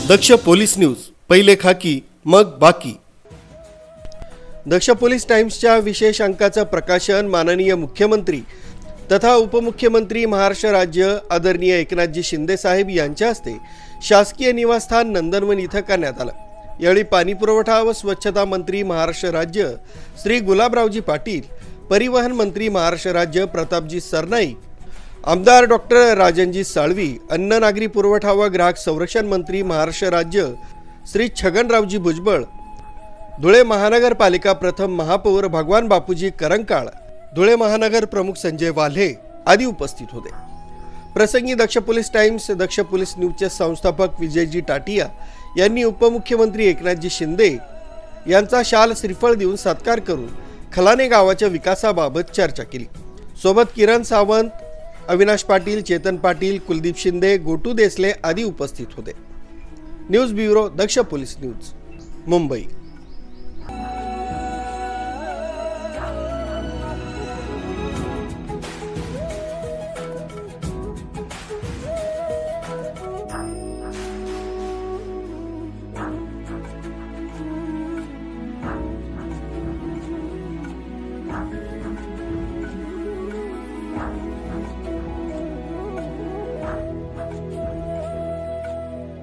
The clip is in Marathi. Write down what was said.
दक्ष पोलीस न्यूज, पहिले खाकी मग बाकी। दक्ष पोलीस टाइम्सच्या विशेष अंकाचं प्रकाशन माननीय मुख्यमंत्री तथा उपमुख्यमंत्री महाराष्ट्र राज्य आदरणीय एकनाथजी शिंदे साहेब यांच्या हस्ते शासकीय निवासस्थान नंदनवन इथं करण्यात आलं। यावेळी पाणी पुरवठा व स्वच्छता मंत्री महाराष्ट्र राज्य श्री गुलाबरावजी पाटील, परिवहन मंत्री महाराष्ट्र राज्य प्रतापजी सरनाईक, आमदार डॉक्टर राजनजी साळवी, अन्न नागरी पुरवठा व ग्राहक संरक्षण मंत्री महाराष्ट्र राज्य श्री छगनरावजी भुजबळ, धुळे महानगरपालिका प्रथम महापौर भगवान बापूजी करंकाळ, धुळे महानगर प्रमुख संजय वाल्हे आदी उपस्थित होते। प्रसंगी दक्ष पोलीस टाइम्स, दक्ष पोलीस न्यूजचे संस्थापक विजयजी टाटिया यांनी उपमुख्यमंत्री एकनाथजी शिंदे यांचा शाल श्रीफळ देऊन सत्कार करून खलाने गावाच्या विकासाबाबत चर्चा केली। सोबत किरण सावंत, अविनाश पाटील, चेतन पाटील, कुलदीप शिंदे, गोटू देसले आदी उपस्थित होते। न्यूज ब्युरो, दक्ष पोलीस न्यूज, मुंबई।